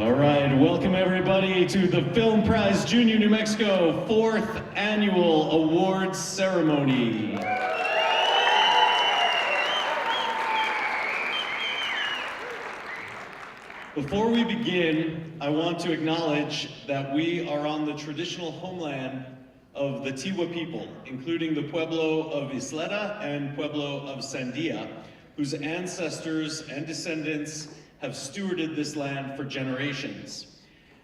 All right, welcome everybody to the Film Prize Junior New Mexico 4th Annual Awards Ceremony. Before we begin, I want to acknowledge that we are on the traditional homeland of the Kiva people, including the Pueblo of Isleta and Pueblo of Sandia, whose ancestors and descendants have stewarded this land for generations.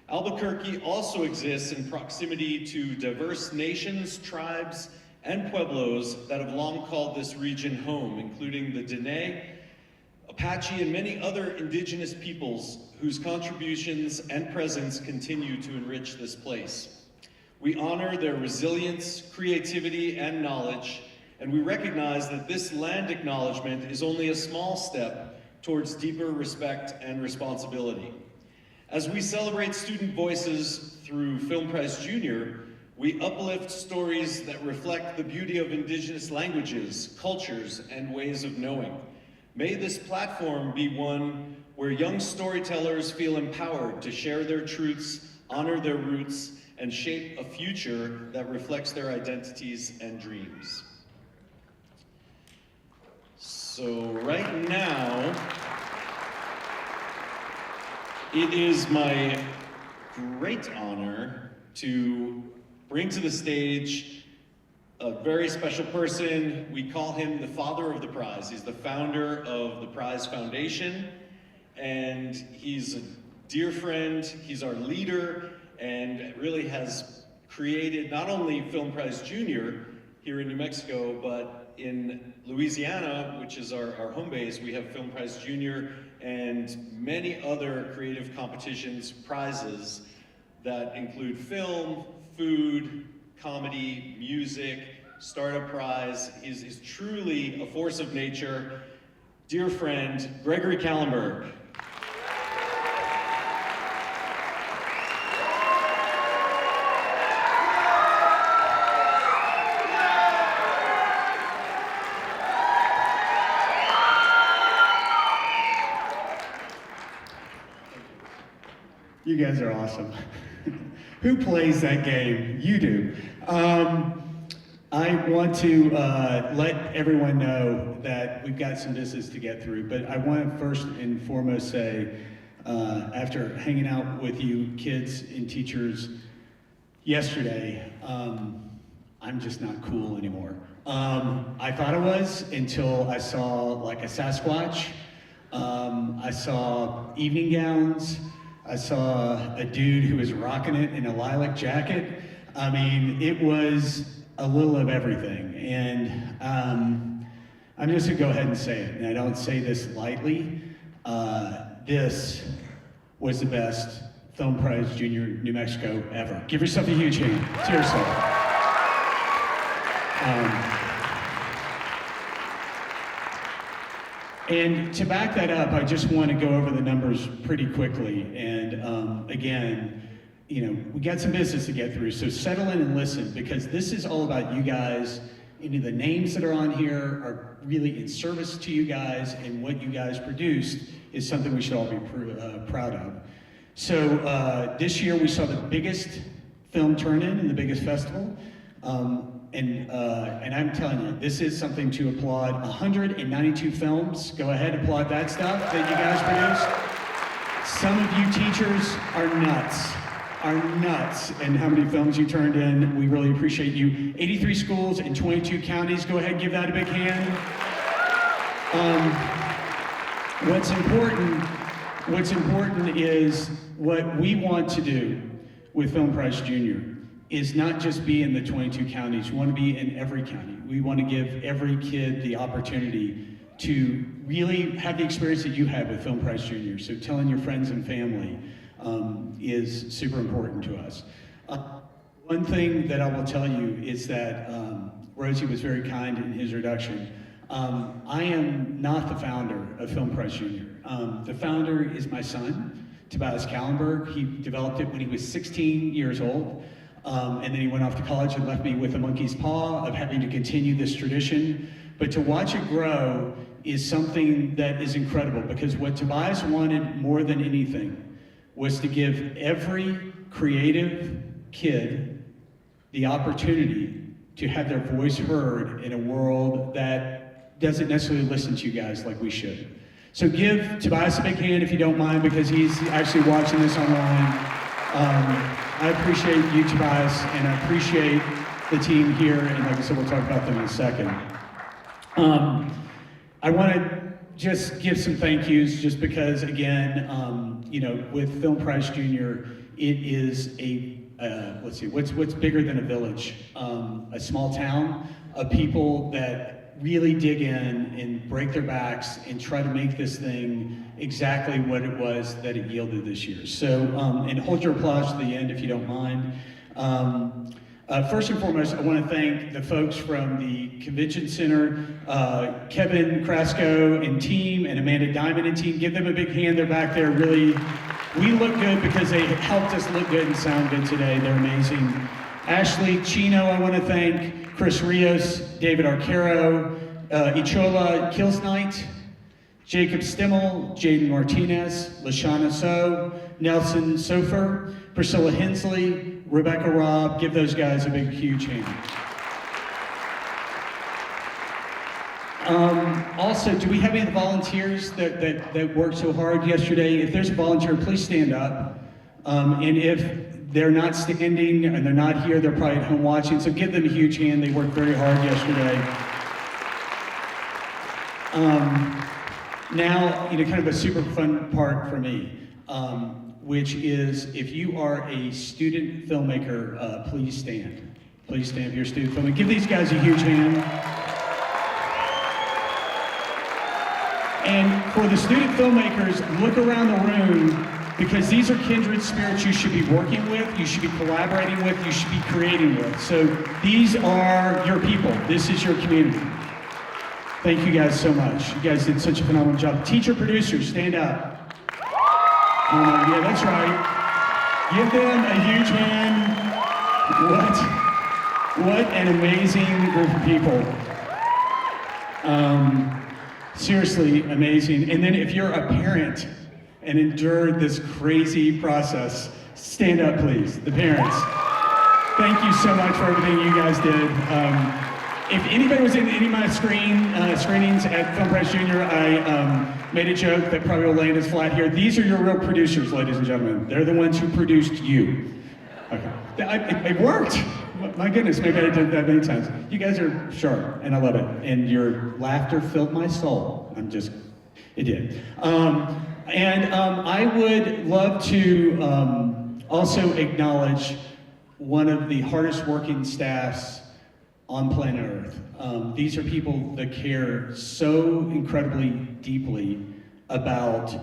Albuquerque also exists in proximity to diverse nations, tribes, and pueblos that have long called this region home, including the Dene, Apache, and many other indigenous peoples whose contributions and presence continue to enrich this place. We honor their resilience, creativity, and knowledge, and we recognize that this land acknowledgement is only a small step towards deeper respect and responsibility. As we celebrate student voices through Film Prize Junior, we uplift stories that reflect the beauty of indigenous languages, cultures, and ways of knowing. May this platform be one where young storytellers feel empowered to share their truths, honor their roots, and shape a future that reflects their identities and dreams. So right now, it is my great honor to bring to the stage a very special person. We call him the father of the prize. He's the founder of the Prize Foundation, and he's a dear friend. He's our leader, and really has created not only Film Prize Junior here in New Mexico, but in Louisiana, which is our home base, we have Film Prize Junior and many other creative competitions, prizes that include film, food, comedy, music, startup prize. He's truly a force of nature. Dear friend, Gregory Kallenberg. You guys are awesome. Who plays that game? You do. I want to let everyone know that we've got some business to get through, but I want to first and foremost say, after hanging out with you kids and teachers yesterday, I'm just not cool anymore. I thought I was until I saw like a Sasquatch. I saw evening gowns. I saw a dude who was rocking it in a lilac jacket. I mean, it was a little of everything. And I'm just gonna go ahead and say it, and I don't say this lightly. This was the best Film Prize Junior New Mexico ever. Give yourself a huge hand, seriously. And to back that up, I just want to go over the numbers pretty quickly. And again, you know, we got some business to get through, so settle in and listen, because this is all about you guys. And the names that are on here are really in service to you guys, and what you guys produced is something we should all be proud of. So this year we saw the biggest film turn-in and the biggest festival. And I'm telling you, this is something to applaud. 192 films. Go ahead, applaud that stuff that you guys produced. Some of you teachers are nuts in how many films you turned in. We really appreciate you. 83 schools in 22 counties. Go ahead, give that a big hand. What's important is what we want to do with Film Prize Junior is not just be in the 22 counties. We want to be in every county. We want to give every kid the opportunity to really have the experience that you had with Film Prize Junior. So telling your friends and family is super important to us. One thing that I will tell you is that Rosie was very kind in his introduction. I am not the founder of Film Prize Junior. The founder is my son, Tobias Kallenberg. He developed it when he was 16 years old. And then he went off to college and left me with a monkey's paw of having to continue this tradition. But to watch it grow is something that is incredible, because what Tobias wanted more than anything was to give every creative kid the opportunity to have their voice heard in a world that doesn't necessarily listen to you guys like we should. So give Tobias a big hand if you don't mind, because he's actually watching this online. I appreciate you, Tobias, and I appreciate the team here, and like I said, we'll talk about them in a second. I want to just give some thank yous, just because, again, you know, with Film Prize Junior, it is a, let's see, what's bigger than a village? A small town of people that really dig in and break their backs and try to make this thing exactly what it was that it yielded this year. So, and hold your applause to the end if you don't mind. First and foremost, I want to thank the folks from the Convention Center, Kevin Krasko and team, and Amanda Diamond and team. Give them a big hand. They're back there. Really, we look good because they helped us look good and sound good today. They're amazing. Ashley Chino, I want to thank. Chris Rios, David Arcaro, Ichola Kilsnight, Jacob Stimmel, Jaden Martinez, Lashana So, Nelson Sofer, Priscilla Hensley, Rebecca Robb. Give those guys a big, huge hand. Also, do we have any volunteers that worked so hard yesterday? If there's a volunteer, please stand up. And if they're not standing and they're not here, they're probably at home watching, so give them a huge hand. They worked very hard yesterday. Now, you know, kind of a super fun part for me, which is if you are a student filmmaker, please stand. Please stand if you're a student filmmaker. Give these guys a huge hand. And for the student filmmakers, look around the room, because these are kindred spirits you should be working with, you should be collaborating with, you should be creating with. So these are your people. This is your community. Thank you guys so much. You guys did such a phenomenal job. Teacher producers, stand up. Yeah, that's right. Give them a huge hand. What an amazing group of people. Seriously amazing. And then if you're a parent and endured this crazy process, stand up, please, the parents. Thank you so much for everything you guys did. If anybody was in any of my screenings at Film Prize Junior, I made a joke that probably will land us flat here. These are your real producers, ladies and gentlemen. They're the ones who produced you. Okay, it worked. My goodness, maybe I did that many times. You guys are sharp, and I love it. And your laughter filled my soul. It did. I would love to also acknowledge one of the hardest working staffs on planet Earth. These are people that care so incredibly deeply about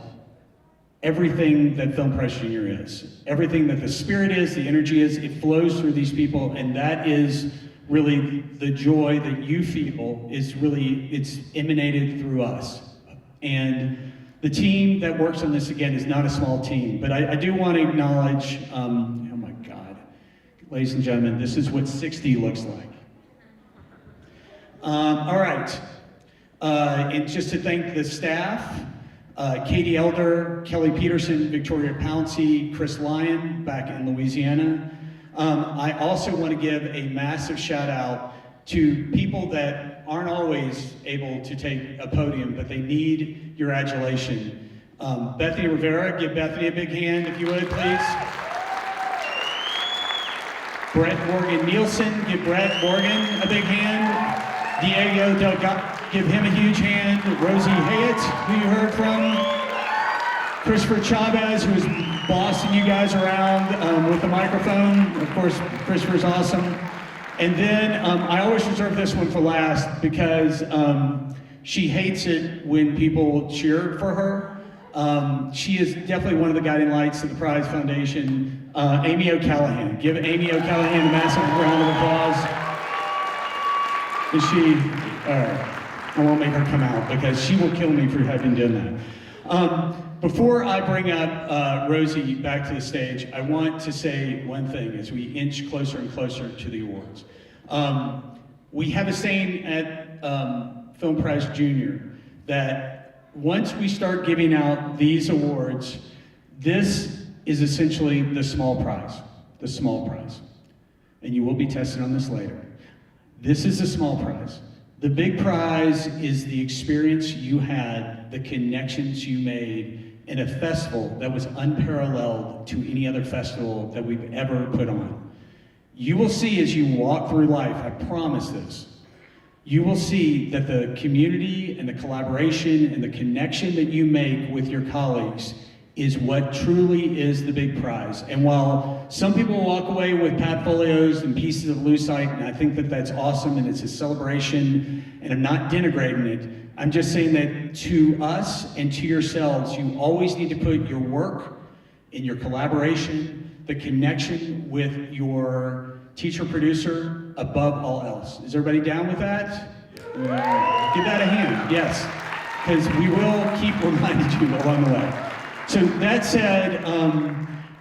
everything that Film Prize Junior is. Everything that the spirit is, the energy is, it flows through these people, and that is really the joy that you feel is really, it's emanated through us. And the team that works on this, again, is not a small team, but I do want to acknowledge, oh my God, ladies and gentlemen, this is what 60 looks like. All right, and just to thank the staff, Katie Elder, Kelly Peterson, Victoria Pouncey, Chris Lyon back in Louisiana. I also want to give a massive shout out to people that aren't always able to take a podium, but they need your adulation. Bethany Rivera, give Bethany a big hand if you would, please. Brett Morgan Nielsen, give Brett Morgan a big hand. Diego Delgado, give him a huge hand. Rosie Hayet, who you heard from. Christopher Chavez, who's bossing you guys around with the microphone. Of course, Christopher's awesome. And then I always reserve this one for last because she hates it when people cheer for her. She is definitely one of the guiding lights of the Prize Foundation. Amy O'Callahan. Give Amy O'Callahan a massive round of applause. Is she, I won't make her come out because she will kill me for having done that. Before I bring up Rosie back to the stage, I want to say one thing as we inch closer and closer to the awards. We have a saying at Film Prize Junior that once we start giving out these awards, this is essentially the small prize, the small prize. And you will be tested on this later. This is the small prize. The big prize is the experience you had, the connections you made in a festival that was unparalleled to any other festival that we've ever put on. You will see as you walk through life, I promise this, you will see that the community and the collaboration and the connection that you make with your colleagues is what truly is the big prize. And while some people walk away with portfolios and pieces of lucite, and I think that that's awesome and it's a celebration, and I'm not denigrating it, I'm just saying that to us and to yourselves, you always need to put your work and your collaboration, the connection with your teacher producer above all else. Is everybody down with that? Yeah. Give that a hand, yes, because we will keep reminding you along the way. So that said,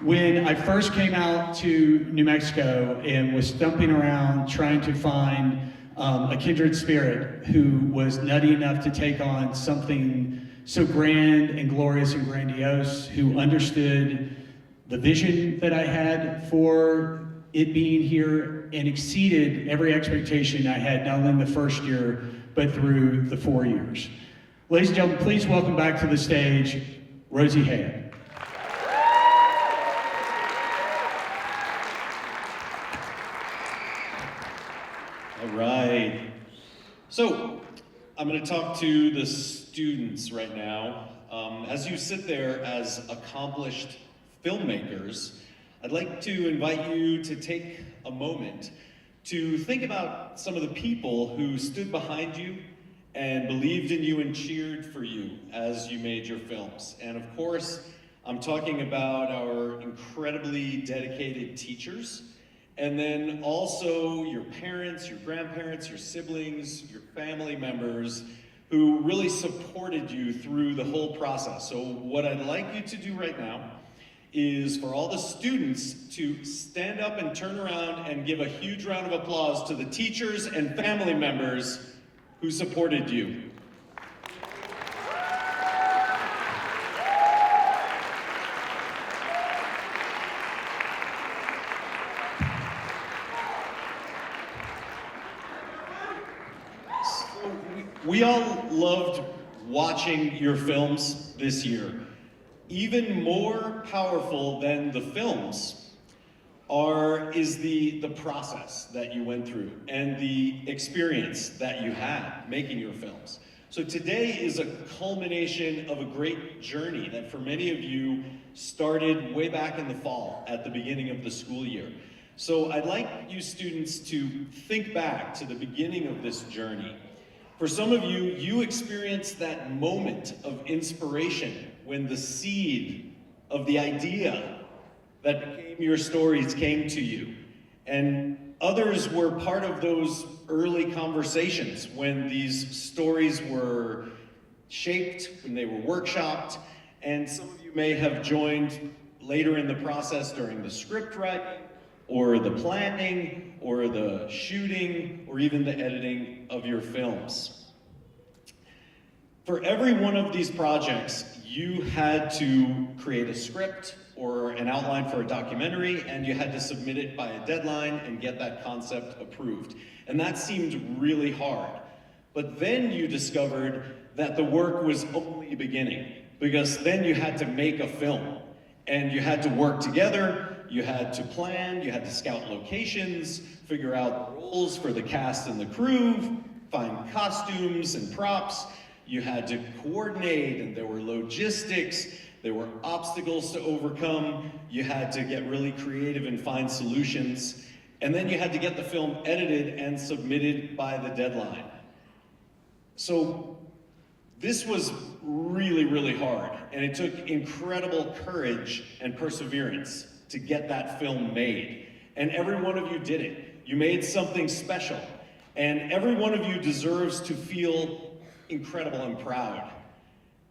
when I first came out to New Mexico and was stumping around trying to find a kindred spirit who was nutty enough to take on something so grand and glorious and grandiose, who understood the vision that I had for it being here and exceeded every expectation I had, not only in the first year, but through the 4 years. Ladies and gentlemen, please welcome back to the stage, Rosie Hay. All right. So I'm going to talk to the students right now. As you sit there as accomplished filmmakers, I'd like to invite you to take a moment to think about some of the people who stood behind you and believed in you and cheered for you as you made your films. And of course, I'm talking about our incredibly dedicated teachers, and then also your parents, your grandparents, your siblings, your family members who really supported you through the whole process. So what I'd like you to do right now is for all the students to stand up and turn around and give a huge round of applause to the teachers and family members who supported you. So we all loved watching your films this year. Even more powerful than the films is the process that you went through and the experience that you had making your films. So today is a culmination of a great journey that for many of you started way back in the fall at the beginning of the school year. So I'd like you students to think back to the beginning of this journey. For some of you, you experienced that moment of inspiration when the seed of the idea that became your stories came to you. And others were part of those early conversations when these stories were shaped, when they were workshopped, and some of you may have joined later in the process during the script writing, or the planning, or the shooting, or even the editing of your films. For every one of these projects, you had to create a script or an outline for a documentary, and you had to submit it by a deadline and get that concept approved. And that seemed really hard. But then you discovered that the work was only beginning, because then you had to make a film, and you had to work together, you had to plan, you had to scout locations, figure out roles for the cast and the crew, find costumes and props. You had to coordinate, and there were logistics, there were obstacles to overcome. You had to get really creative and find solutions. And then you had to get the film edited and submitted by the deadline. So this was really, really hard. And it took incredible courage and perseverance to get that film made. And every one of you did it. You made something special. And every one of you deserves to feel incredible and proud.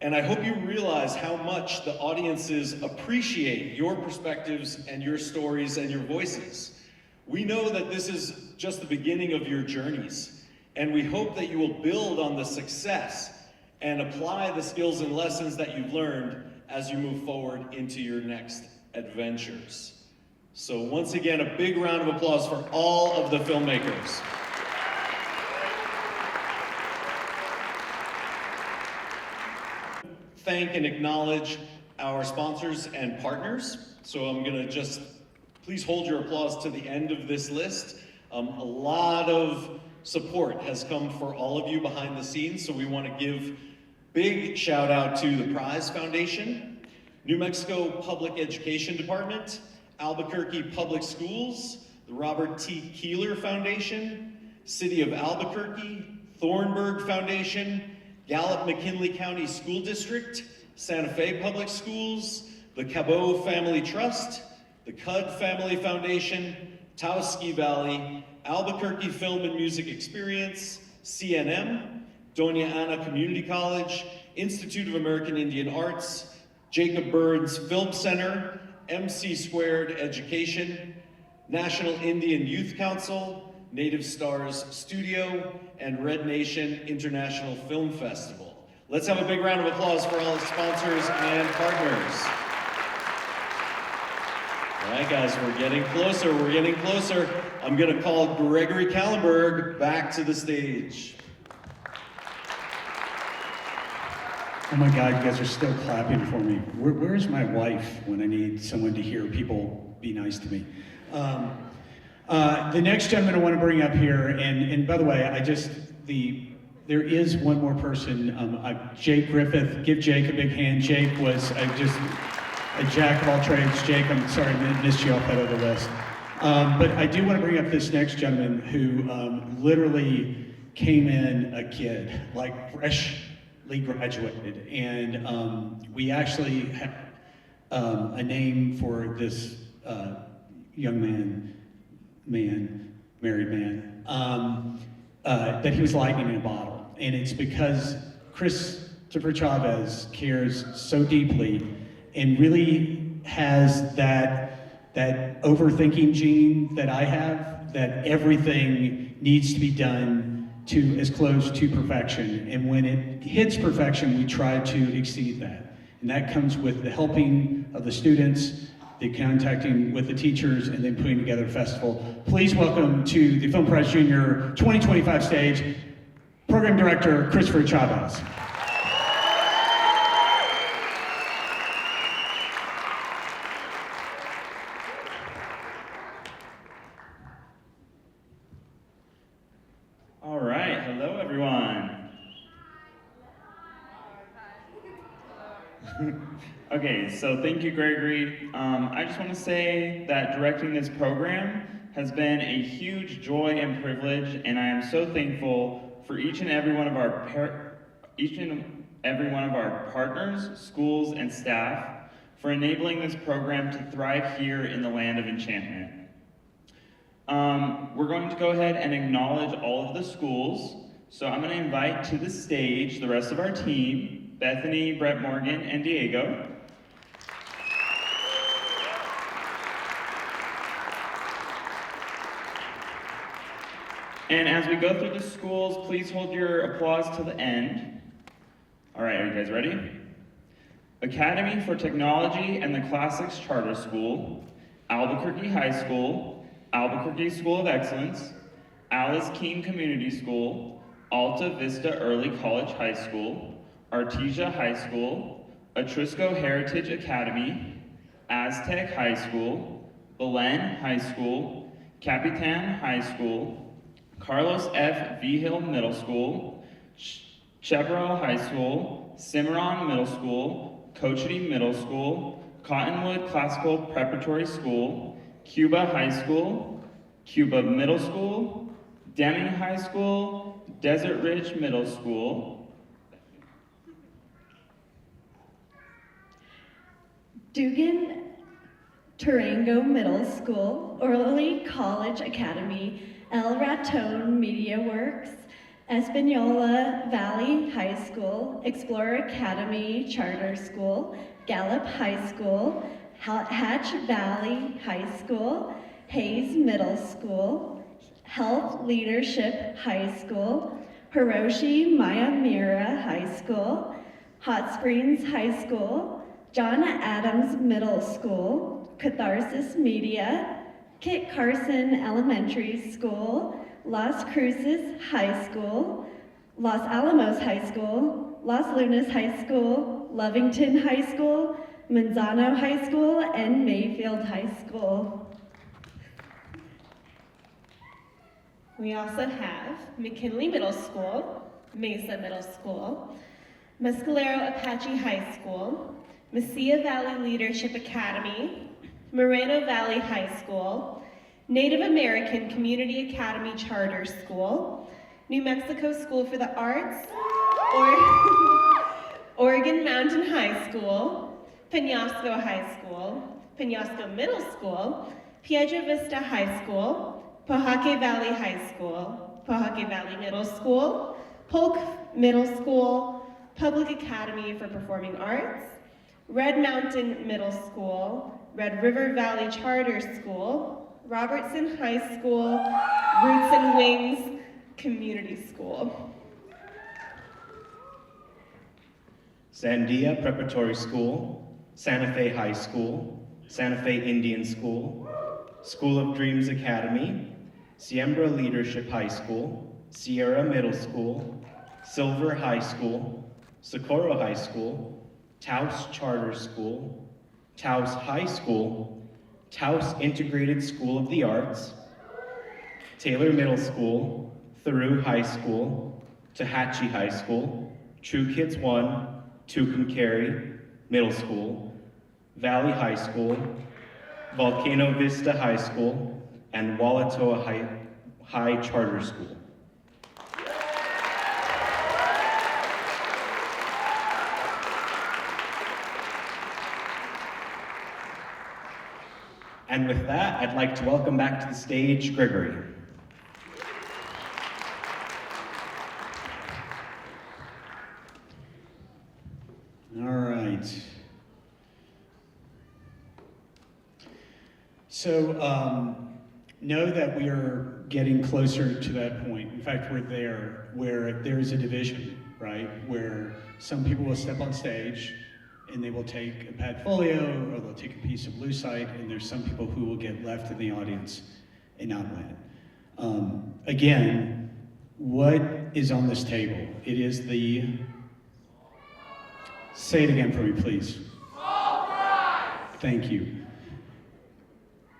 And I hope you realize how much the audiences appreciate your perspectives and your stories and your voices. We know that this is just the beginning of your journeys, and we hope that you will build on the success and apply the skills and lessons that you've learned as you move forward into your next adventures. So once again, a big round of applause for all of the filmmakers. Thank and acknowledge our sponsors and partners. So I'm gonna just, please hold your applause to the end of this list. A lot of support has come for all of you behind the scenes, so we want to give big shout out to the Prize Foundation, New Mexico Public Education Department, Albuquerque Public Schools, the Robert T. Keeler Foundation, City of Albuquerque, Thornburg Foundation, Gallup-McKinley County School District, Santa Fe Public Schools, the Cabot Family Trust, the Cudd Family Foundation, Taos Ski Valley, Albuquerque Film and Music Experience, CNM, Doña Ana Community College, Institute of American Indian Arts, Jacob Burns Film Center, MC Squared Education, National Indian Youth Council, Native Stars Studio, and Red Nation International Film Festival. Let's have a big round of applause for all the sponsors and partners. All right, guys, we're getting closer, we're getting closer. I'm gonna call Gregory Kallenberg back to the stage. Oh my God, you guys are still clapping for me. Where's my wife when I need someone to hear people be nice to me? The next gentleman I want to bring up here, and by the way, there is one more person, Jake Griffith. Give Jake a big hand. Jake was a jack of all trades. Jake, I'm sorry I missed you off that other list. But I do want to bring up this next gentleman who literally came in a kid, like freshly graduated. And we actually have a name for this young married man, that he was lightning in a bottle. And it's because Christopher Chavez cares so deeply and really has that overthinking gene that I have, that everything needs to be done to as close to perfection. And when it hits perfection, we try to exceed that. And that comes with the helping of the students, the contacting with the teachers, and then putting together a festival. Please welcome to the Film Prize Junior 2025 stage, Program Director Christopher Chavez. All right, hello everyone. Okay, so thank you, Gregory. I just want to say that directing this program has been a huge joy and privilege, and I am so thankful for each and every one of our partners, schools, and staff for enabling this program to thrive here in the land of enchantment. We're going to go ahead and acknowledge all of the schools. So I'm going to invite to the stage the rest of our team, Bethany, Brett Morgan, and Diego. And as we go through the schools, please hold your applause to the end. All right, are you guys ready? Academy for Technology and the Classics Charter School, Albuquerque High School, Albuquerque School of Excellence, Alice King Community School, Alta Vista Early College High School, Artesia High School, Atrisco Heritage Academy, Aztec High School, Belen High School, Capitan High School, Carlos F. Vigil Middle School, Chaparral High School, Cimarron Middle School, Cochiti Middle School, Cottonwood Classical Preparatory School, Cuba High School, Cuba Middle School, Deming High School, Desert Ridge Middle School, Dugan Tarango Middle School, Early College Academy, El Raton Media Works, Espanola Valley High School, Explorer Academy Charter School, Gallup High School, Hatch Valley High School, Hayes Middle School, Health Leadership High School, Hiroshi Mayamura High School, Hot Springs High School, John Adams Middle School, Catharsis Media, Kit Carson Elementary School, Las Cruces High School, Los Alamos High School, Los Lunas High School, Lovington High School, Manzano High School, and Mayfield High School. We also have McKinley Middle School, Mesa Middle School, Mescalero Apache High School, Mesilla Valley Leadership Academy, Moreno Valley High School, Native American Community Academy Charter School, New Mexico School for the Arts, Oregon Mountain High School, Penasco High School, Penasco Middle School, Piedra Vista High School, Pahake Valley High School, Pahake Valley Middle School, Polk Middle School, Public Academy for Performing Arts, Red Mountain Middle School, Red River Valley Charter School, Robertson High School, Roots and Wings Community School. Sandia Preparatory School, Santa Fe High School, Santa Fe Indian School, School of Dreams Academy, Siembra Leadership High School, Sierra Middle School, Silver High School, Socorro High School, Taos Charter School, Taos High School, Taos Integrated School of the Arts, Taylor Middle School, Theroux High School, Tehachapi High School, True Kids 1, Tucumcari Middle School, Valley High School, Volcano Vista High School, and Walatoa High Charter School. And with that, I'd like to welcome back to the stage Gregory. All right. So know that we are getting closer to that point. In fact, we're there where there's a division, right? Where some people will step on stage and they will take a pad folio or they'll take a piece of lucite, and there's some people who will get left in the audience and not win. Again, what is on this table? It is the, say it again for me, please. Thank you.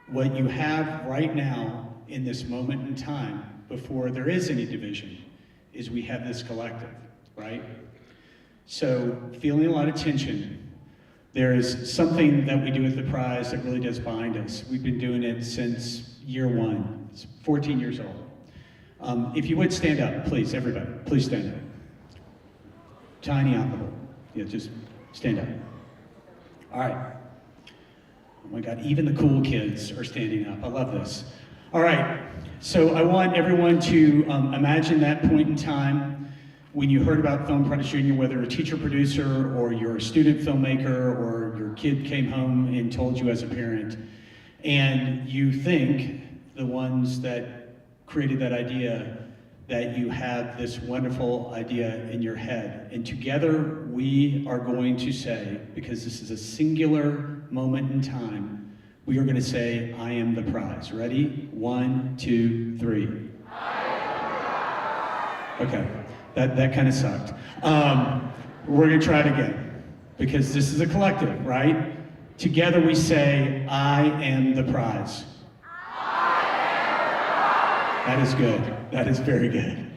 What you have right now in this moment in time, before there is any division, is we have this collective, right? So, feeling a lot of tension, there is something that we do with the prize that really does bind us. We've been doing it since year one. It's 14 years old. If you would stand up, please, everybody, please stand up. Tiny envelope. Yeah, just stand up. All right. Oh my God, even the cool kids are standing up. I love this. All right, so I want everyone to imagine that point in time when you heard about Film Apprentice Junior, whether a teacher producer or you're a student filmmaker or your kid came home and told you as a parent, and you think, the ones that created that idea, that you have this wonderful idea in your head. And together we are going to say, because this is a singular moment in time, we are going to say, I am the prize. Ready? 1, 2, 3. Okay, that kind of sucked. We're going to try it again, because this is a collective, right? Together we say, I am the prize. That is good. That is very good.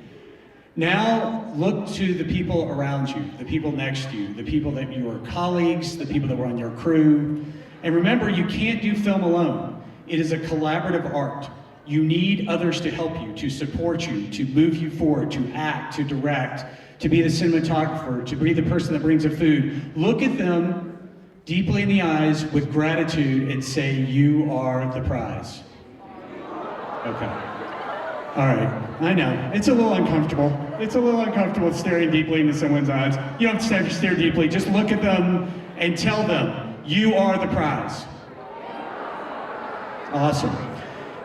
Now look to the people around you, the people next to you, the people that you are colleagues, the people that were on your crew. And remember, you can't do film alone. It is a collaborative art. You need others to help you, to support you, to move you forward, to act, to direct, to be the cinematographer, to be the person that brings the food. Look at them deeply in the eyes with gratitude and say, you are the prize. Okay. All right, I know, it's a little uncomfortable. It's a little uncomfortable staring deeply into someone's eyes. You don't have to stare deeply, just look at them and tell them, you are the prize. Awesome.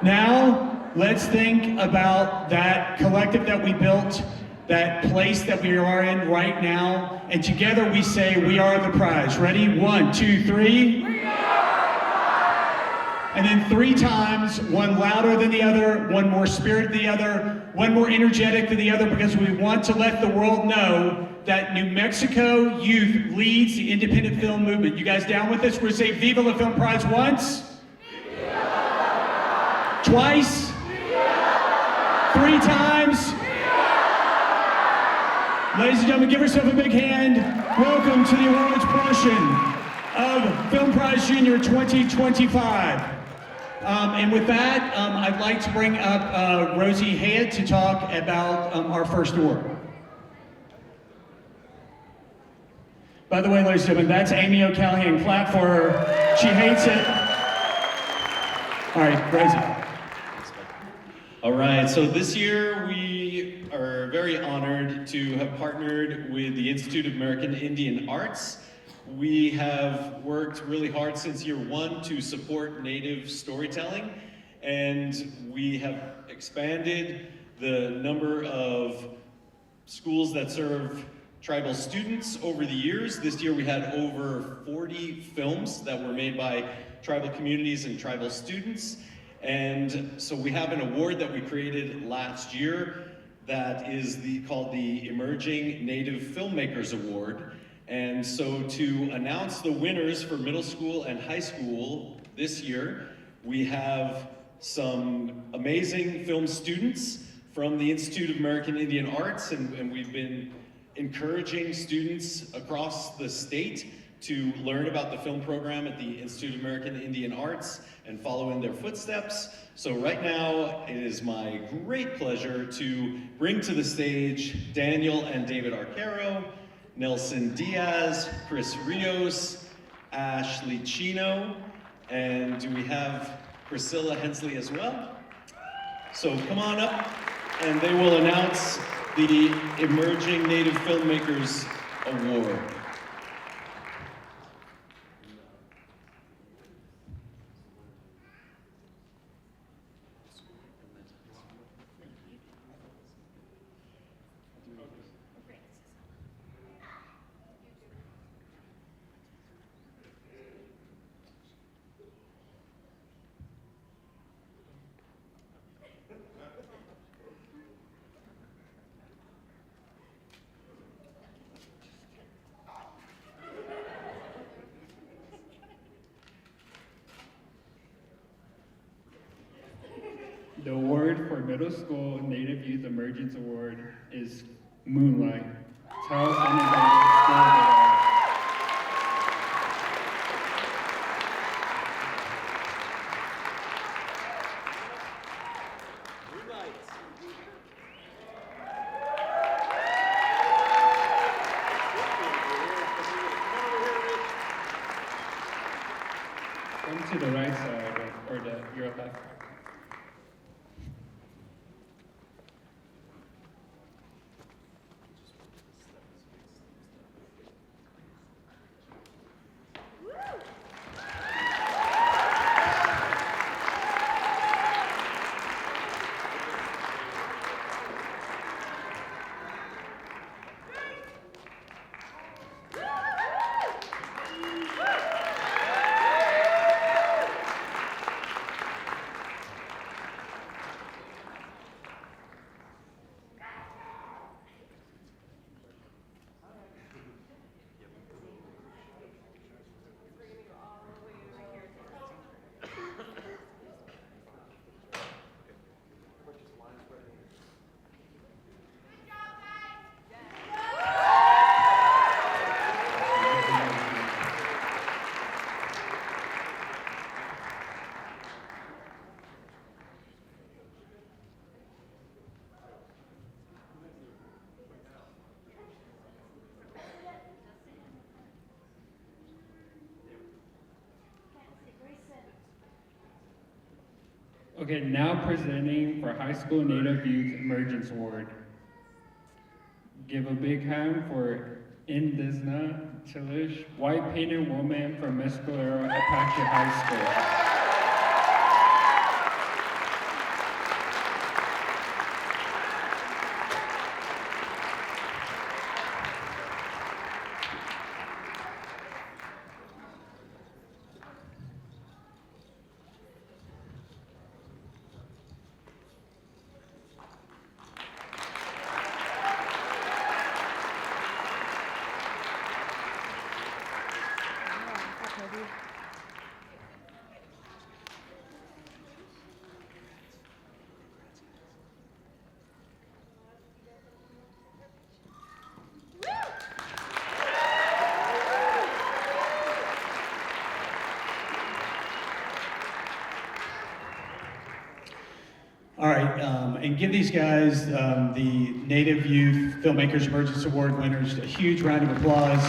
Now, let's think about that collective that we built, that place that we are in right now, and together we say, we are the prize. Ready? 1, 2, 3. We are! And then 3 times, one louder than the other, one more spirit than the other, one more energetic than the other, because we want to let the world know that New Mexico youth leads the independent film movement. You guys down with this? We're going to say Viva la Film Prize once. Twice. 3 times. Ladies and gentlemen, give yourself a big hand. Welcome to the awards portion of Film Prize Junior 2025. And with that, I'd like to bring up Rosie Hayat to talk about our first award. By the way, ladies and gentlemen, that's Amy O'Callahan. Clap for her. She hates it. All right, Rosie. All right, so this year we are very honored to have partnered with the Institute of American Indian Arts. We have worked really hard since year 1 to support Native storytelling, and we have expanded the number of schools that serve tribal students over the years. This year we had over 40 films that were made by tribal communities and tribal students. And so we have an award that we created last year that is called the Emerging Native Filmmakers Award. And so to announce the winners for middle school and high school this year, we have some amazing film students from the Institute of American Indian Arts, and we've been encouraging students across the state to learn about the film program at the Institute of American Indian Arts and follow in their footsteps. So right now, it is my great pleasure to bring to the stage Daniel and David Arcaro, Nelson Diaz, Chris Rios, Ashley Chino, and do we have Priscilla Hensley as well? So come on up, and they will announce the Emerging Native Filmmakers Award. The award for Middle School Native Youth Emergence Award is Moonlight. Charles Innovative School Board. Come to the right side, or your left. Okay, now presenting for High School Native Youth Emergence Award. Give a big hand for Indisna Chilish, white painted woman from Mescalero Apache High School. All right, and give these guys, the Native Youth Filmmakers Emergence Award winners, a huge round of applause.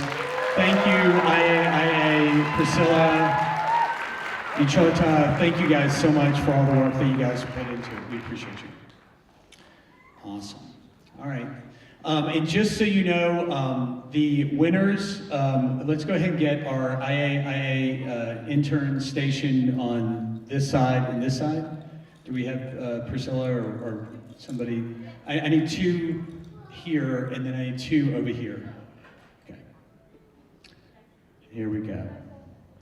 Thank you, IAIA, Priscilla, and Chota. Thank you guys so much for all the work that you guys put into it. We appreciate you. Awesome. All right. And just so you know, the winners, let's go ahead and get our IAIA intern station on this side and this side. Do we have Priscilla or somebody? I need 2 here, and then I need 2 over here. Okay. Here we go.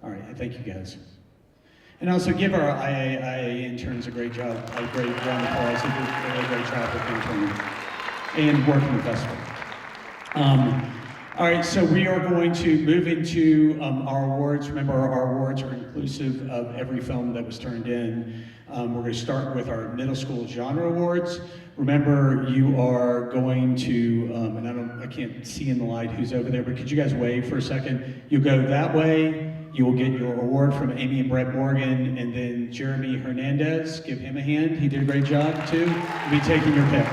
All right, thank you guys. And also give our IAIA interns a great job, a great round of applause. They did a really great job with interning and working with us. All right, so we are going to move into our awards. Remember, our awards are inclusive of every film that was turned in. We're going to start with our middle school genre awards. Remember, you are going to, and I can't see in the light who's over there, but could you guys wave for a second? You'll go that way. You will get your award from Amy and Brett Morgan, and then Jeremy Hernandez. Give him a hand. He did a great job too. We'll be taking your pick.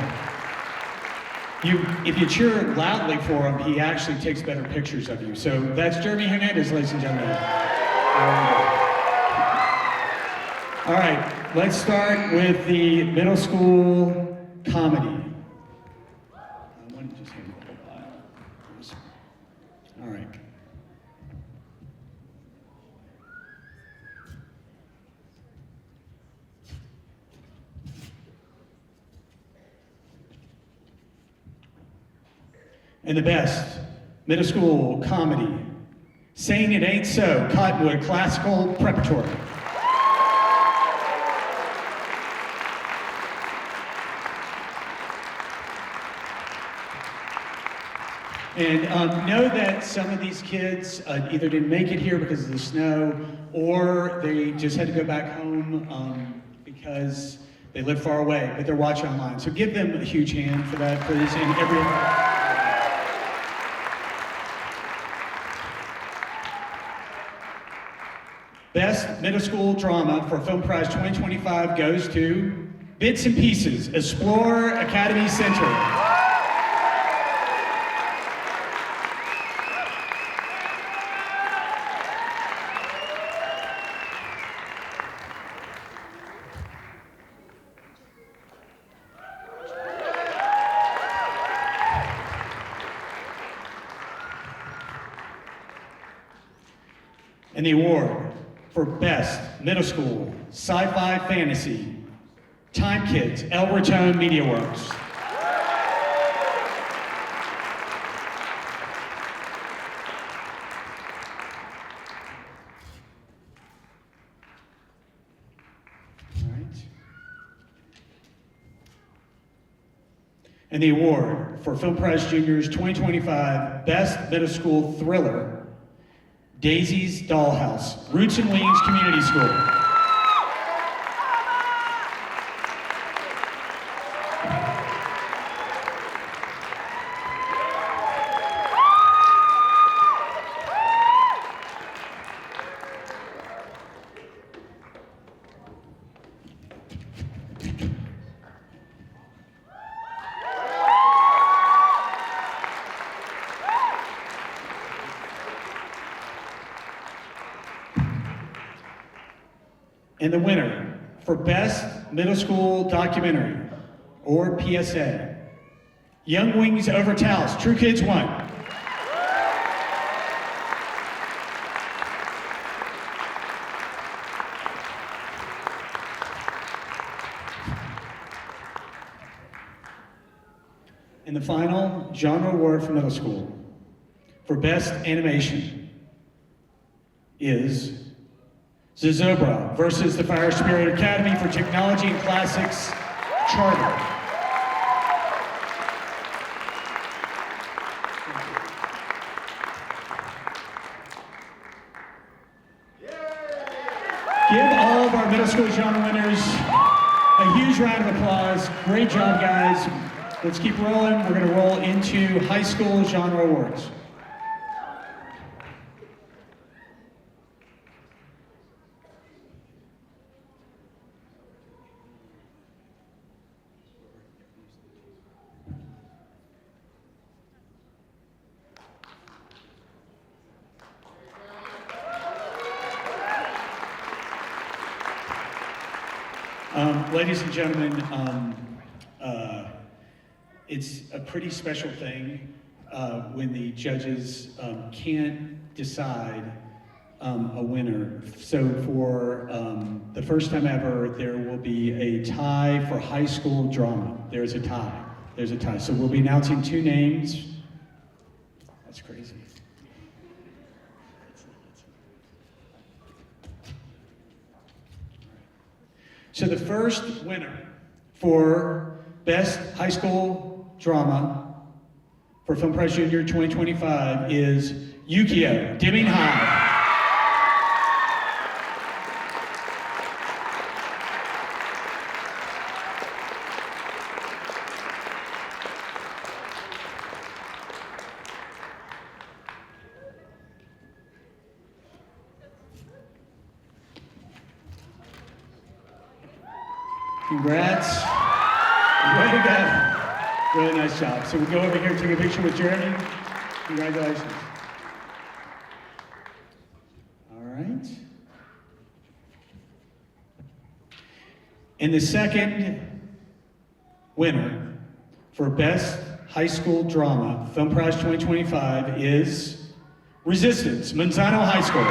If you cheer loudly for him, he actually takes better pictures of you. So that's Jeremy Hernandez, ladies and gentlemen. All right, let's start with the middle school comedy. All right. And the best middle school comedy, Saying It Ain't So, Cottonwood Classical Preparatory. And know that some of these kids either didn't make it here because of the snow, or they just had to go back home because they live far away, but they're watching online. So give them a huge hand for that, please. And everyone. Best Middle School Drama for Film Prize 2025 goes to Bits and Pieces, Explore Academy Center. And the award for Best Middle School Sci-Fi Fantasy, Time Kids, El Raton Media Works. All right. And the award for Film Prize Juniors 2025 Best Middle School Thriller, Daisy's Dollhouse, Roots and Wings Community School. And the winner for Best Middle School Documentary, or PSA, Young Wings Over Taos, True Kids 1. And the final genre award for middle school for Best Animation is Zozobra versus the Fire Spirit Academy for Technology and Classics Charter. Give all of our middle school genre winners a huge round of applause. Great job, guys. Let's keep rolling. We're going to roll into high school genre awards. Ladies and gentlemen, it's a pretty special thing when the judges can't decide a winner. So for the first time ever, there will be a tie for high school drama. There's a tie. There's a tie. So we'll be announcing two names. That's crazy. So the first winner for Best High School Drama for Film Prize Junior 2025 is Yukio, Deming High. Congrats. Way to go. Really nice job. So we'll go over here and take a picture with Jeremy. Congratulations. All right. And the second winner for Best High School Drama, Film Prize 2025, is Resistance, Manzano High School.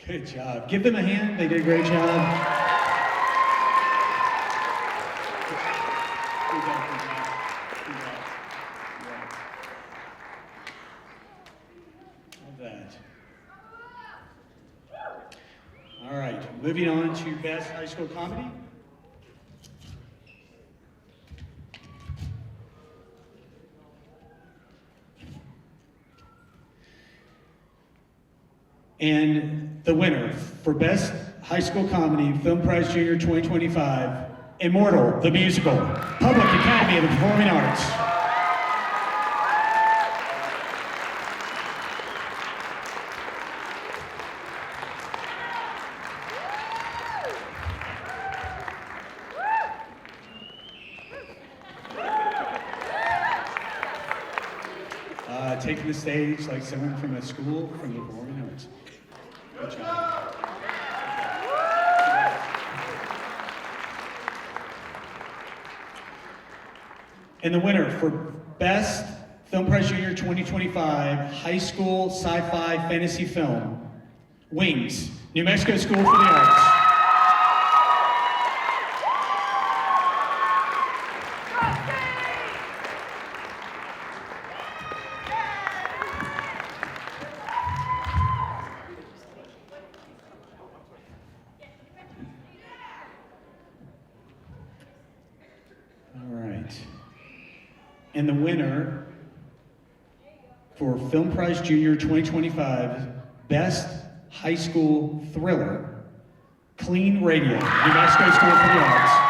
Good job. Give them a hand. They did a great job. Love that. All right. Moving on to Best High School Comedy. And the winner for Best High School Comedy, Film Prize Junior 2025, Immortal, the Musical, Public Academy of the Performing Arts. Taking the stage like someone from a school from the Performing Arts. Good job. And the winner for Best Film Prize Junior 2025 High School Sci-Fi Fantasy Film, Wings, New Mexico School for the Arts. And the winner for Film Prize Junior 2025 Best High School Thriller, Clean Radio, New Mexico School for the Arts.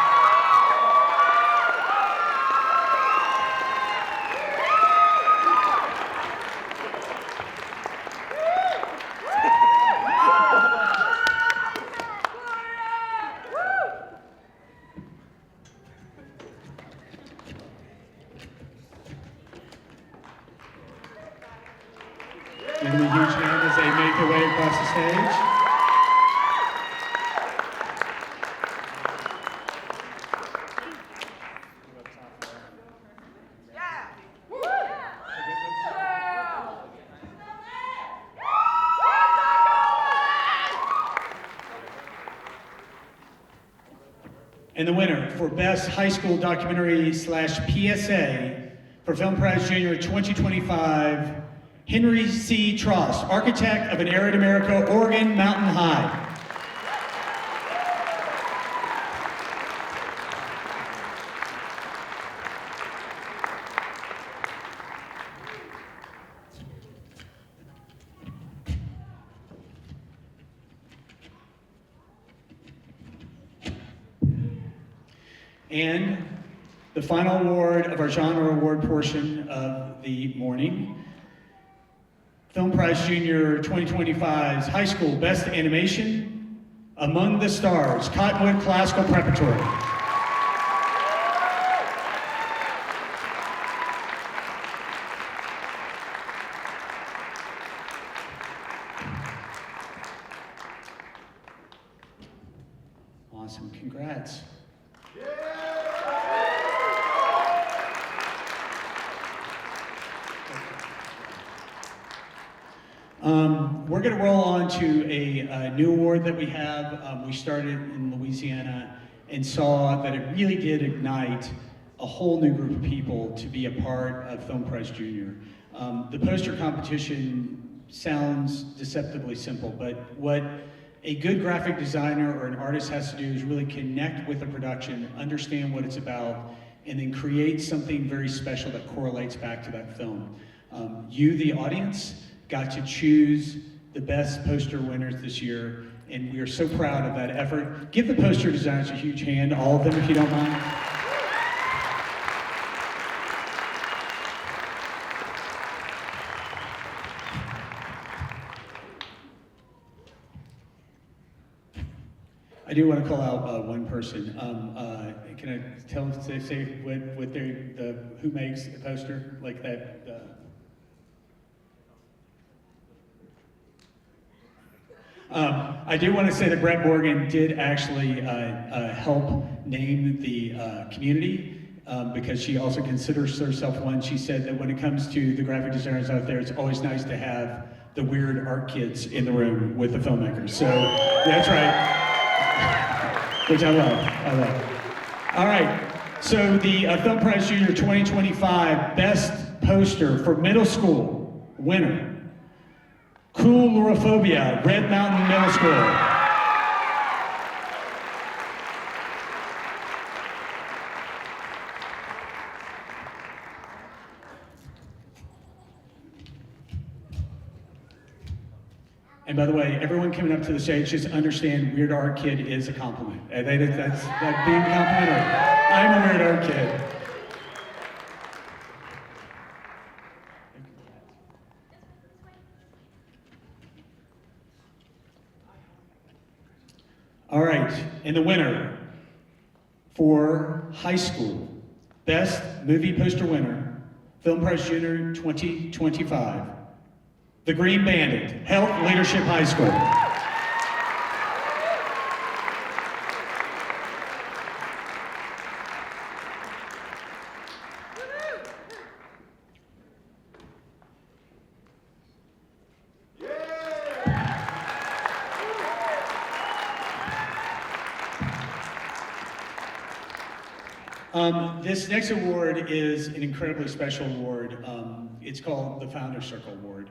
Give them a huge hand as they make their way across the stage. And the winner for Best High School Documentary / PSA for Film Prize Junior 2025, Henry C. Trost, architect of an Arid America, Oregon Mountain High. And the final award of our genre award portion of the morning, Film Prize Junior 2025's High School Best Animation, Among the Stars, Cottonwood Classical Preparatory. Awesome, congrats. We're going to roll on to a new award that we have. We started in Louisiana and saw that it really did ignite a whole new group of people to be a part of Film Prize Junior. The poster competition sounds deceptively simple, but what a good graphic designer or an artist has to do is really connect with the production, understand what it's about, and then create something very special that correlates back to that film. You, the audience, got to choose the best poster winners this year, and we are so proud of that effort. Give the poster designers a huge hand, all of them, if you don't mind. I do want to call out one person. Can I tell them, say what they're, who makes the poster, like that? I do want to say that Brett Morgan did actually help name the community because she also considers herself one. She said that when it comes to the graphic designers out there, it's always nice to have the weird art kids in the room with the filmmakers. So that's right. Which I love. All right, so the Film Prize Junior 2025 Best Poster for Middle School winner, Coolorophobia, Red Mountain Middle School. And by the way, everyone coming up to the stage, just understand Weird Art Kid is a compliment. That's that being complimentary. I'm a Weird Art Kid. All right, and the winner for high school, Best Movie Poster winner, Film Prize Junior 2025, The Green Bandit, Health Leadership High School. This next award is an incredibly special award. It's called the Founders Circle Award.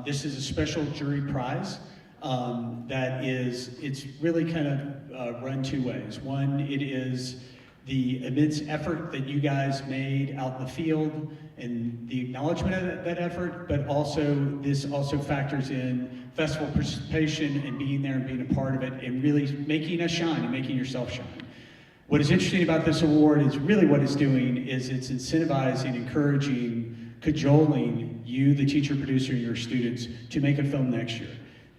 This is a special jury prize it's really kind of run two ways. One, it is the immense effort that you guys made out in the field and the acknowledgement of that effort, but also this also factors in festival participation and being there and being a part of it and really making us shine and making yourself shine. What is interesting about this award is really what it's doing is it's incentivizing, encouraging, cajoling you, the teacher, producer, and your students to make a film next year.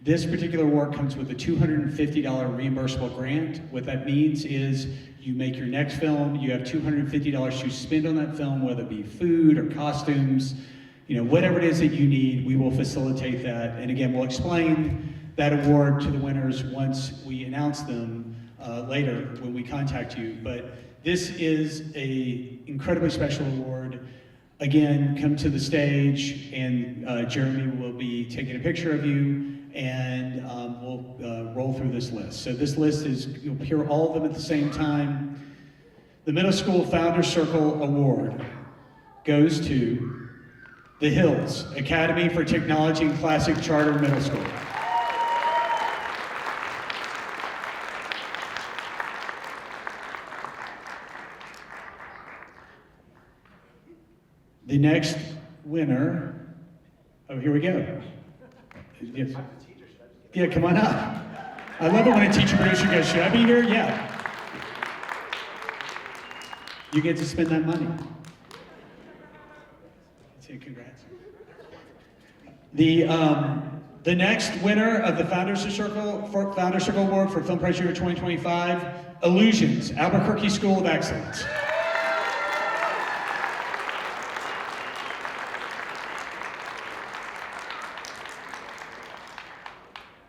This particular award comes with a $250 reimbursable grant. What that means is you make your next film, you have $250 to spend on that film, whether it be food or costumes, whatever it is that you need, we will facilitate that. And again, we'll explain that award to the winners once we announce them later when we contact you. But this is a incredibly special award. Again, come to the stage and Jeremy will be taking a picture of you and we'll roll through this list. So this list is, you'll hear all of them at the same time. The Middle School Founders Circle Award goes to The Hills Academy for Technology and Classic Charter Middle School. The next winner, oh, here we go. Yes. Yeah, come on up. I love it when a teacher producer goes, should I be here? Yeah. You get to spend that money. Say congrats. The The next winner of the Founders Circle Award for Film Prize Year 2025, Illusions, Albuquerque School of Excellence.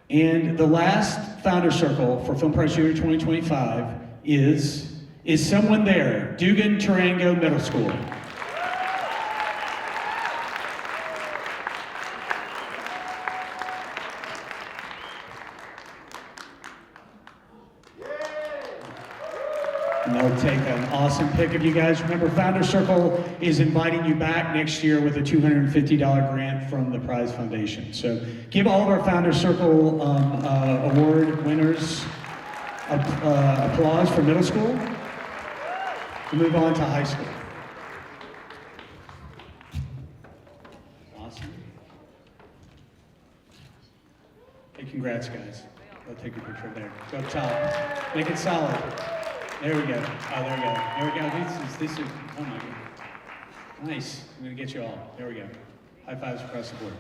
And the last Founders Circle for Film Prize Year 2025 is someone there, Dugan Tarango Middle School. And they'll take an awesome pic of you guys. Remember, Founders Circle is inviting you back next year with a $250 grant from the Prize Foundation. So give all of our Founders Circle award winners applause for middle school. We'll move on to high school. Awesome. Hey, congrats, guys. I'll take a picture there. Go up top. Make it solid. There we go. Oh, there we go. There we go. This is, oh my God. Nice. I'm gonna get you all. There we go. High fives across the board.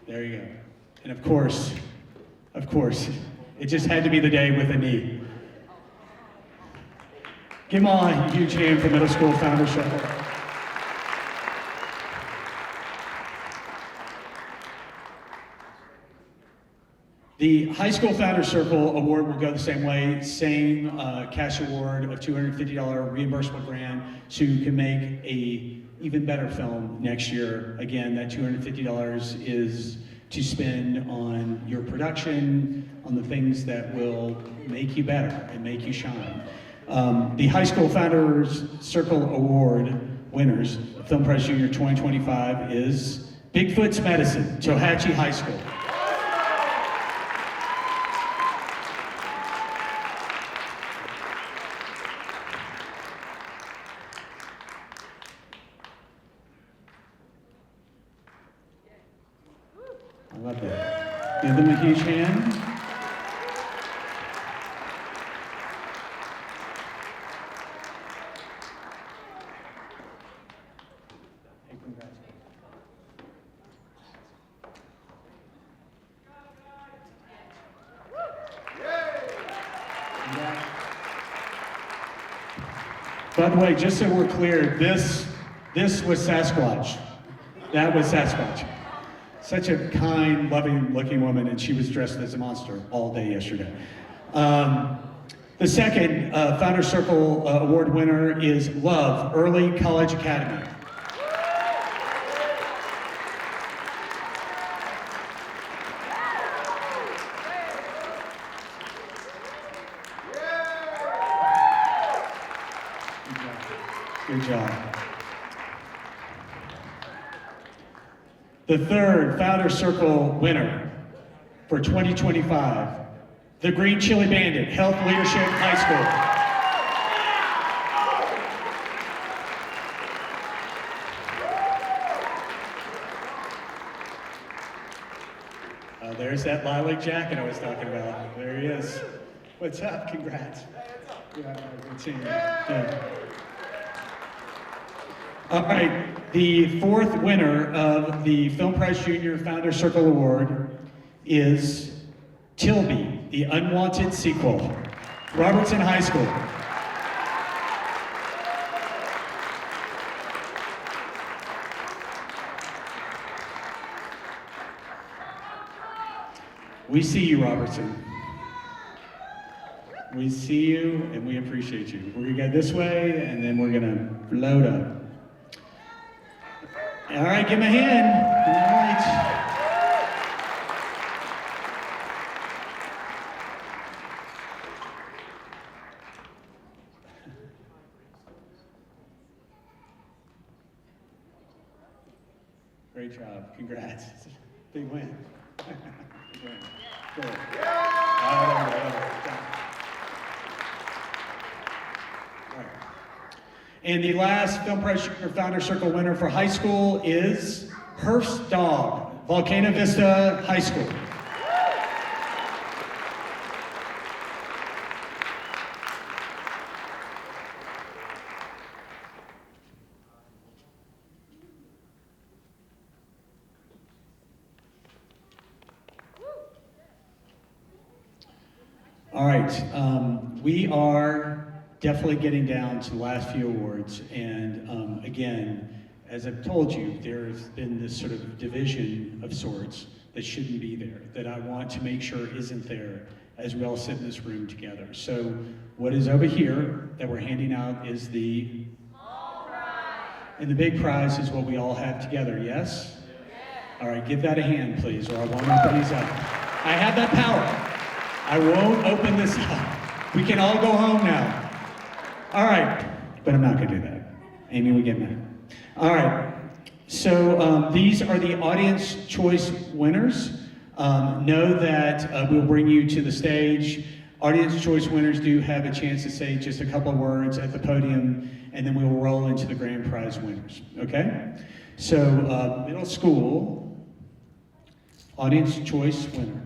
There you go. And of course, it just had to be the day with a knee. Give them all a huge hand for Middle School Founders Circle. The High School Founders Circle Award will go the same way, same cash award of $250 reimbursable grant, so you can make a even better film next year. Again, that $250 is to spend on your production, on the things that will make you better and make you shine. The High School Founders Circle Award winners, Film Prize Junior 2025 is Bigfoot's Medicine, Tohatchee High School. I love that. Give them a huge hand. Hey, congrats. By the way, just so we're clear, this was Sasquatch. That was Sasquatch. Such a kind, loving-looking woman, and she was dressed as a monster all day yesterday. The second Founders Circle Award winner is Love, Early College Academy. Good job. The third Founders Circle winner for 2025, the Green Chili Bandit, Health Leadership High School. There's that lilac jacket I was talking about. There he is. What's up? Congrats. Yeah, good seeing you. Yeah. All right, the fourth winner of the Film Prize Junior Founders Circle Award is Tilby, the Unwanted Sequel, Robertson High School. We see you, Robertson. We see you and we appreciate you. We're gonna go this way and then we're gonna load up. All right, give him a hand. All right. Great job. Congrats. Big win. Big win. Good. All right. And the last Film Prize Junior Founders Circle winner for high school is Hearst Dog, Volcano Vista High School. All right, we are definitely getting down to the last few awards, and again, as I've told you, there's been this sort of division of sorts that shouldn't be there, that I want to make sure isn't there as we all sit in this room together. So what is over here that we're handing out is the small prize. And the big prize is what we all have together, yes? All right, give that a hand, please, or I won't open these up. I have that power. I won't open this up. We can all go home now. All right, but I'm not gonna do that. Amy, we get mad. All right, so these are the audience choice winners. Know that we'll bring you to the stage. Audience choice winners do have a chance to say just a couple of words at the podium, and then we will roll into the grand prize winners, okay? So middle school, audience choice winner.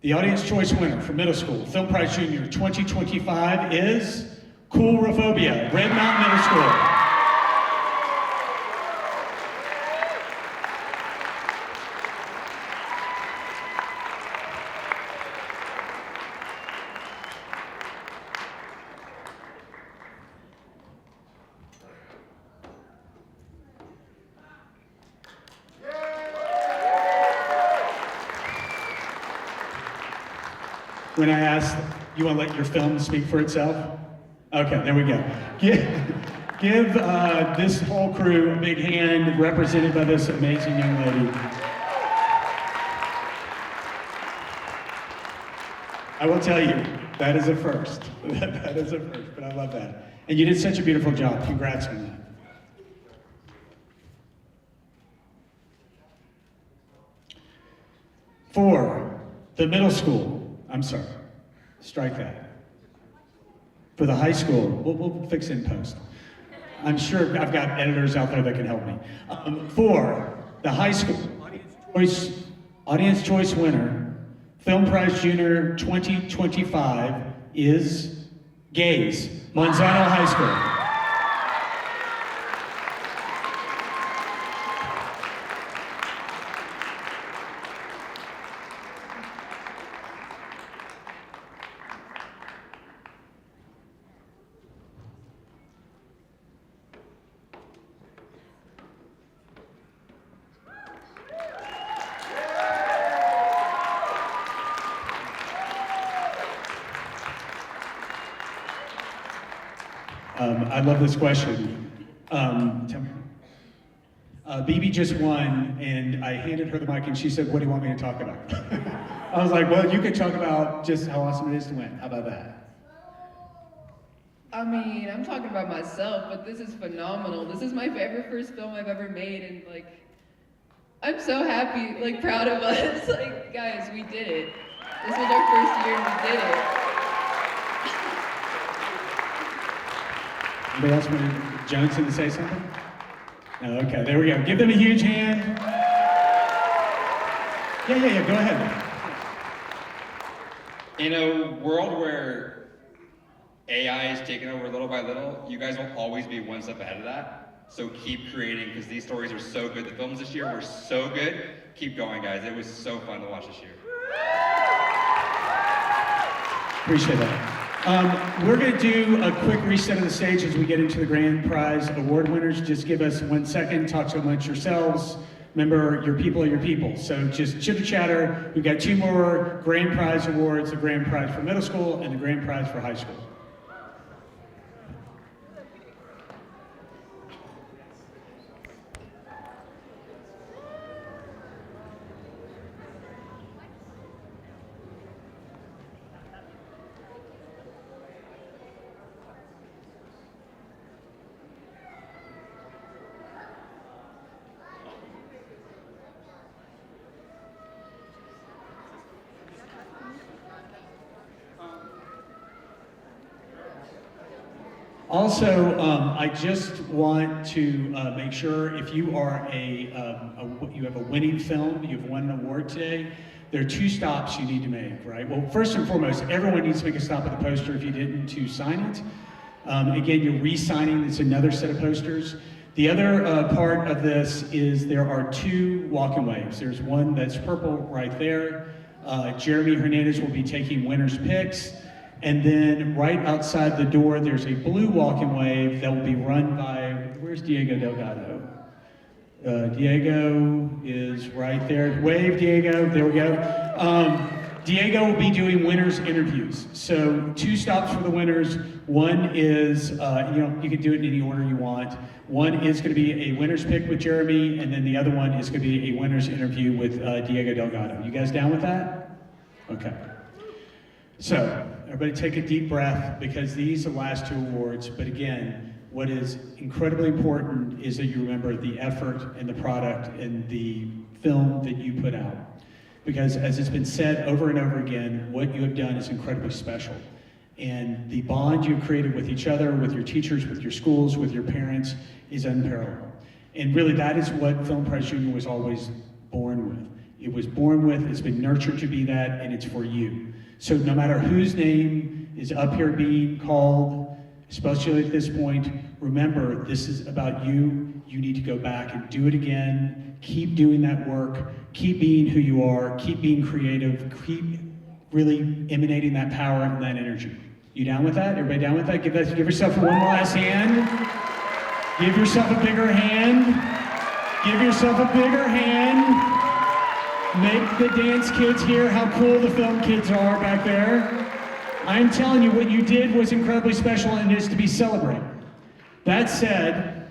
The audience choice winner for middle school, Film Prize Junior 2025 is Coolrophobia, Red Mountain Middle School. When I asked, you want to let your film speak for itself? Okay, there we go. Give this whole crew a big hand, represented by this amazing young lady. I will tell you, that is a first. That is a first, but I love that. And you did such a beautiful job. Congrats on that. For the middle school, I'm sorry, strike that. For the high school, we'll fix it in post. I'm sure I've got editors out there that can help me. For the high school, audience choice winner, Film Prize Junior 2025 is Gaze, Monzano High School. I love this question. BB just won, and I handed her the mic, and she said, "What do you want me to talk about?" I was like, "Well, you could talk about just how awesome it is to win. How about that?" I mean, I'm talking about myself, but this is phenomenal. This is my favorite first film I've ever made, and like, I'm so happy, like, proud of us. Like, guys, we did it. This was our first year, and we did it. Anybody else want Johnson to say something? No, okay, there we go. Give them a huge hand. Yeah, go ahead. In a world where AI is taking over little by little, you guys will always be one step ahead of that. So keep creating, because these stories are so good. The films this year were so good. Keep going, guys. It was so fun to watch this year. Appreciate that. We're going to do a quick reset of the stage as we get into the grand prize award winners. Just give us 1 second, talk so amongst yourselves. Remember, your people are your people. So just chitter chatter. We've got 2 more grand prize awards, the grand prize for middle school and the grand prize for high school. Also, I just want to make sure if you are you have a winning film, you've won an award today, there are 2 stops you need to make, right? Well, first and foremost, everyone needs to make a stop at the poster if you didn't to sign it. Again, you're re-signing, it's another set of posters. The other part of this is there are 2 walking waves. There's one that's purple right there. Jeremy Hernandez will be taking winner's picks. And then right outside the door, there's a blue walking wave that will be run by, where's Diego Delgado? Diego is right there. Wave, Diego, there we go. Diego will be doing winners interviews. So 2 stops for the winners. One is, you can do it in any order you want. One is going to be a winner's pick with Jeremy, and then the other one is going to be a winner's interview with Diego Delgado. You guys down with that? Okay. So everybody take a deep breath, because these are the last 2 awards. But again, what is incredibly important is that you remember the effort and the product and the film that you put out. Because as it's been said over and over again, what you have done is incredibly special. And the bond you've created with each other, with your teachers, with your schools, with your parents is unparalleled. And really that is what Film Prize Junior was always born with. It was born with, it's been nurtured to be that, and it's for you. So no matter whose name is up here being called, especially at this point, remember, this is about you. You need to go back and do it again. Keep doing that work. Keep being who you are. Keep being creative. Keep really emanating that power and that energy. You down with that? Everybody down with that? Give yourself one last hand. Give yourself a bigger hand. Give yourself a bigger hand. Make the dance kids hear how cool the film kids are back there. I'm telling you, what you did was incredibly special and is to be celebrated. That said,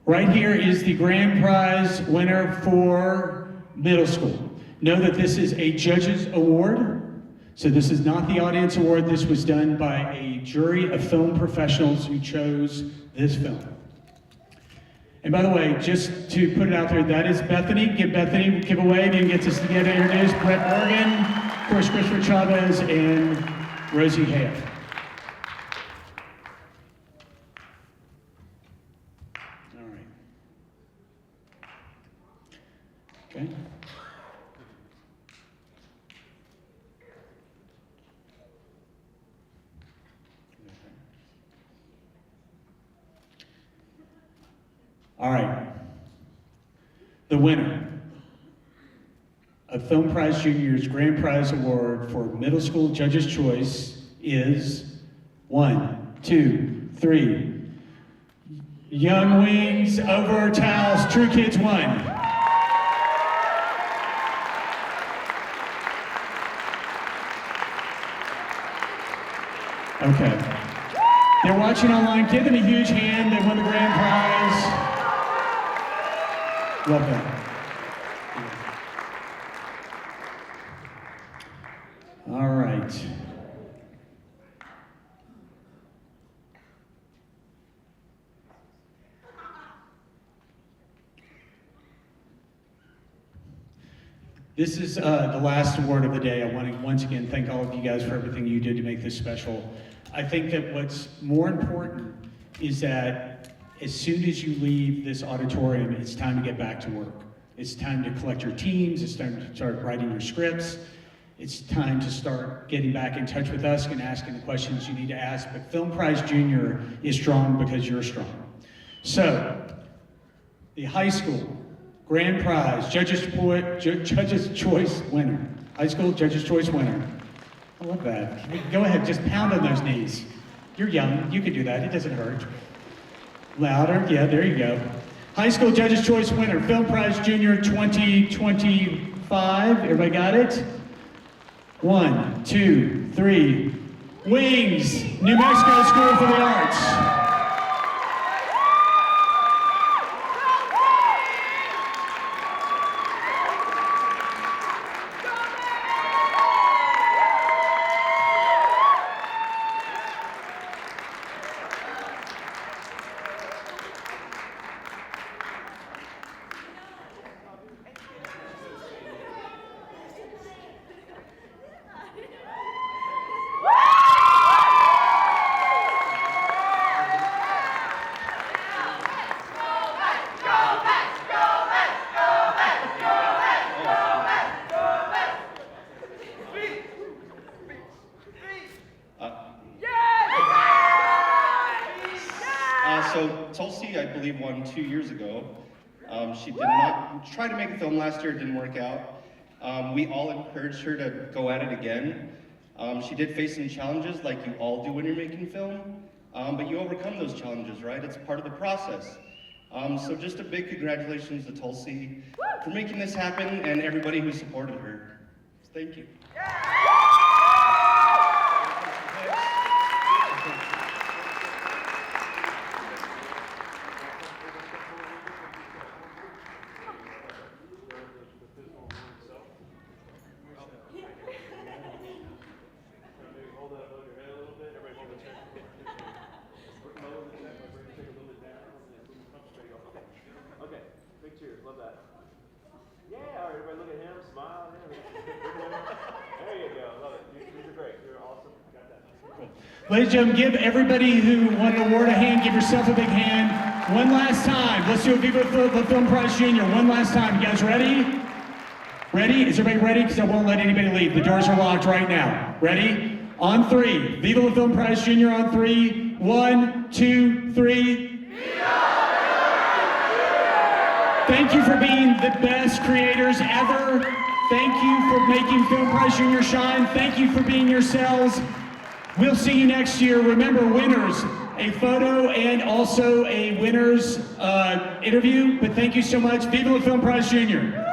right here is the grand prize winner for middle school. Know that this is a judge's award. So this is not the audience award. This was done by a jury of film professionals who chose this film. And by the way, just to put it out there, that is Bethany. Give Bethany a giveaway. You get to get introduced. Brett Morgan, of course, Christopher Chavez, and Rosie Hale. All right. Okay. All right. The winner of Film Prize Junior's Grand Prize Award for Middle School Judge's Choice is 1, 2, 3. Young Wings Over Towels. True Kids won. Okay. They're watching online. Give them a huge hand. They won the grand prize. Welcome. All right. This is the last award of the day. I want to once again thank all of you guys for everything you did to make this special. I think that what's more important is that as soon as you leave this auditorium, it's time to get back to work. It's time to collect your teams. It's time to start writing your scripts. It's time to start getting back in touch with us and asking the questions you need to ask. But Film Prize Junior is strong because you're strong. So, the high school grand prize, Judge's Choice winner. High school Judge's Choice winner. I love that. Go ahead, just pound on those knees. You're young, you can do that, it doesn't hurt. Louder, yeah, there you go. High school Judge's Choice winner, Film Prize Junior 2025. Everybody got it? 1, 2, 3. Wings, New Mexico School for the Arts. so Tulsi, I believe, won 2 years ago. She did not try to make a film last year, it didn't work out. We all encouraged her to go at it again. She did face some challenges like you all do when you're making film, but you overcome those challenges, right? It's part of the process. So just a big congratulations to Tulsi for making this happen and everybody who supported her. Thank you. Okay, big cheers, love that. Yeah, all right, everybody look at him, smile. There you go, love it. These are great, you're awesome. Got that. Cool. Ladies and gentlemen, give everybody who won the award a hand. Give yourself a big hand. One last time. Let's do a Viva the Film Prize Junior. One last time. You guys ready? Ready? Is everybody ready? Because I won't let anybody leave. The doors are locked right now. Ready? On three. Viva the Film Prize Junior on three. 1, 2, 3. Thank you for being the best creators ever. Thank you for making Film Prize Junior shine. Thank you for being yourselves. We'll see you next year. Remember, winners, a photo and also a winner's interview. But thank you so much. Viva the Film Prize Junior.